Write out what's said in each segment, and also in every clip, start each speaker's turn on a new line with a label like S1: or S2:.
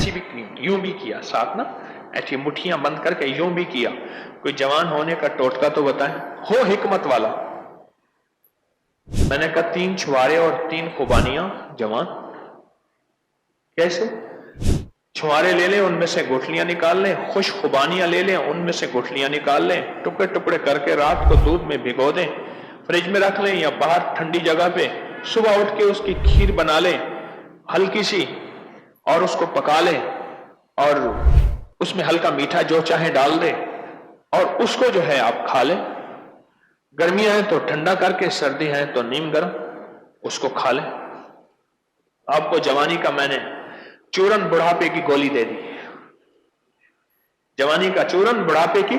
S1: ایسی بھی یوں بھی کیا ساتھ نا، ایسی مٹھیاں بند کر کے یوں بھی کیا. کوئی جوان ہونے کا ٹوٹکا تو بتائیں، ہو حکمت والا. میں نے کہا 3 چھوارے اور 3 خوبانیاں جوان. کیسے؟ چھوارے لے لیں، ان میں سے گٹھلیاں نکال لیں، خوش خوبانیاں لے لیں، ان میں سے گٹھلیاں نکال لیں، ٹکڑے ٹکڑے کر کے رات کو دودھ میں بھگو دیں، فریج میں رکھ لیں یا باہر ٹھنڈی جگہ پہ. صبح اٹھ کے اس کی کھیر بنا لیں ہلکی سی، اور اس کو پکا لیں، اور اس میں ہلکا میٹھا جو چاہے ڈال دیں، اور اس کو جو ہے آپ کھا لیں. گرمیاں ہیں تو ٹھنڈا کر کے، سردی ہے تو نیم گرم اس کو کھا لیں. آپ کو جوانی کا میں نے چورن بڑھاپے کی گولی دے دی. جوانی کا چورن بڑھاپے کی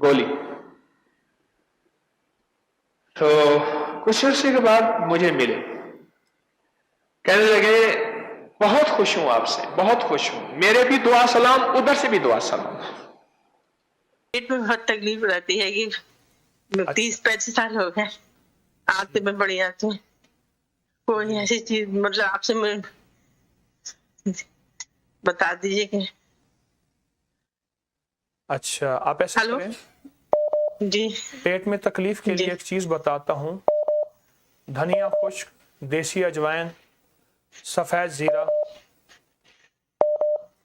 S1: گولی. تو کچھ عرصے کے بعد مجھے ملے، کہنے لگے بہت خوش ہوں آپ سے، بہت خوش ہوں، میرے بھی دعا سلام، ادھر سے بھی دعا سلام.
S2: پیٹ میں بہت تکلیف رہتی ہے کہ 30-35 سال ہو گئے آتے میں بڑی آتے ہیں. کوئی ایسی چیز مطلب آپ سے میں بتا دیجئے کہ.
S3: اچھا آپ ایسا کریں،
S2: جی
S3: پیٹ میں تکلیف کے لیے ایک چیز بتاتا ہوں. دھنیا خشک، دیسی اجوائن، سفید زیرہ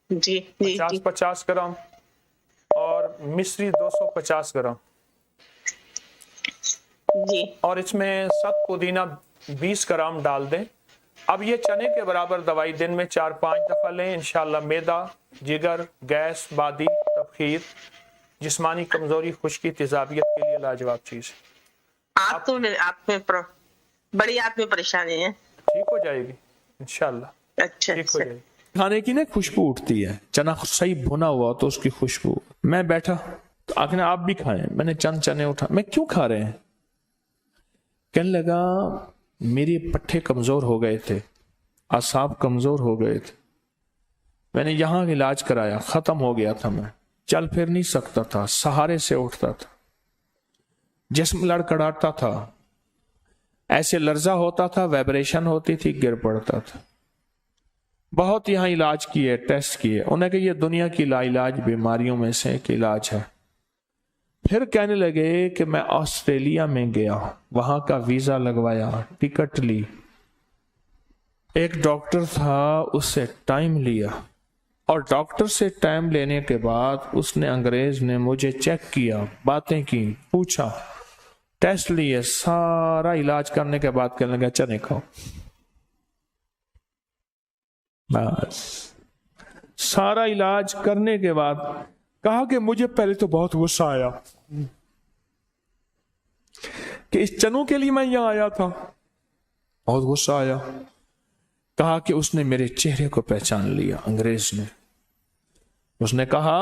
S2: جی جی
S3: 50 گرام اور مصری 250 گرام،
S2: جی،
S3: اور اس میں سخت پودینہ 20 گرام ڈال دیں. اب یہ چنے کے برابر دوائی دن میں 4-5 دفعہ لیں، انشاءاللہ معدہ، جگر، گیس، بادی، تبخیر، جسمانی کمزوری، خشکی، تیزابیت کے لیے لاجواب چیز.
S2: آپ میں بڑی آپ میں پریشانی ہے،
S3: ٹھیک ہو جائے گی انشاءاللہ.
S2: اچھا
S3: ٹھیک ہو جائے گی. کھانے کی نا خوشبو اٹھتی ہے، چنا صحیح بھنا ہوا تو اس کی خوشبو. میں بیٹھا تو آخر آپ بھی کھائیں. میں نے چند چنے اٹھا. میں کیوں کھا رہے ہیں؟ کہنے لگا میری پٹھے کمزور ہو گئے تھے، اعصاب کمزور ہو گئے تھے. میں نے یہاں علاج کرایا، ختم ہو گیا تھا. میں چل پھر نہیں سکتا تھا، سہارے سے اٹھتا تھا، جسم لڑکڑاتا تھا، ایسے لرزہ ہوتا تھا، وائبریشن ہوتی تھی، گر پڑتا تھا. بہت یہاں علاج کیے، ٹیسٹ کیے، انہیں کہ یہ دنیا کی لا علاج بیماریوں میں سے ایک علاج ہے. پھر کہنے لگے کہ میں آسٹریلیا میں گیا، وہاں کا ویزا لگوایا، ٹکٹ لی، ایک ڈاکٹر تھا اس سے ٹائم لیا، اور ڈاکٹر سے ٹائم لینے کے بعد اس نے انگریز نے مجھے چیک کیا، باتیں کی، پوچھا، ٹیسٹ لیے، سارا علاج کرنے کے بعد کہنے لگا چنے کھاؤ. بس سارا علاج کرنے کے بعد کہا کہ مجھے پہلے تو بہت غصہ آیا کہ اس چنوں کے لیے میں یہاں آیا تھا، بہت غصہ آیا. کہا کہ اس نے میرے چہرے کو پہچان لیا، انگریز نے. اس نے کہا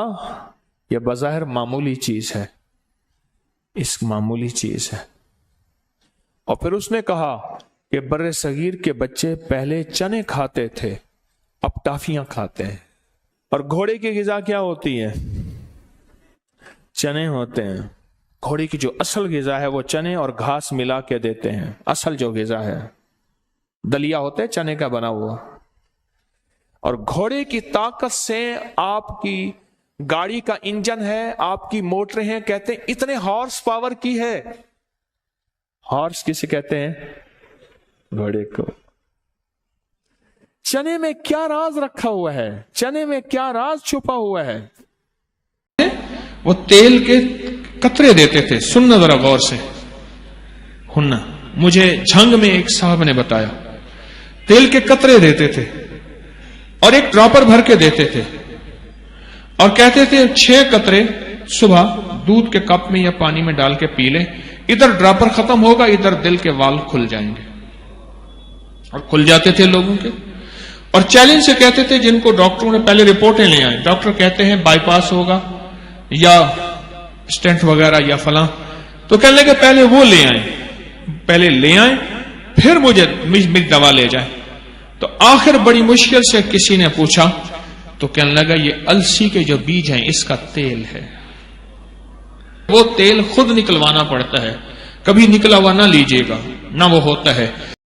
S3: یہ بظاہر معمولی چیز ہے، اس معمولی چیز ہے. اور پھر اس نے کہا کہ بر صغیر کے بچے پہلے چنے کھاتے تھے، اب ٹافیاں کھاتے ہیں. اور گھوڑے کی غذا کیا ہوتی ہے؟ چنے ہوتے ہیں. گھوڑے کی جو اصل غذا ہے وہ چنے اور گھاس ملا کے دیتے ہیں. اصل جو غذا ہے دلیا ہوتا ہے چنے کا بنا ہوا. اور گھوڑے کی طاقت سے آپ کی گاڑی کا انجن ہے، آپ کی موٹریں ہیں، کہتے ہیں اتنے ہارس پاور کی ہے. ہارس کسے کہتے ہیں؟ گھوڑے کو. چنے میں کیا راز رکھا ہوا ہے؟ چنے میں کیا راز چھپا ہوا ہے؟
S4: وہ تیل کے قطرے دیتے تھے. سننا ذرا غور سے. ہننا مجھے جھنگ میں ایک صاحب نے بتایا، تیل کے قطرے دیتے تھے اور ایک ڈراپر بھر کے دیتے تھے، اور کہتے تھے 6 قطرے صبح دودھ کے کپ میں یا پانی میں ڈال کے پی لیں. ادھر ڈراپر ختم ہوگا، ادھر دل کے وال کھل جائیں گے. اور کھل جاتے تھے لوگوں کے. اور چیلنج سے کہتے تھے جن کو ڈاکٹروں نے پہلے رپورٹیں لے آئیں، ڈاکٹر کہتے ہیں بائی پاس ہوگا یا اسٹینٹ وغیرہ یا فلاں، تو کہنے لگے پہلے وہ لے آئیں، پہلے لے آئیں پھر مجھے میری دوا لے جائیں. تو آخر بڑی مشکل سے کسی نے پوچھا تو کہنے لگا یہ السی کے جو بیج ہیں اس کا تیل ہے. وہ تیل خود نکلوانا پڑتا ہے، کبھی نکلا ہوا نہ لیجیے گا، نہ وہ ہوتا ہے.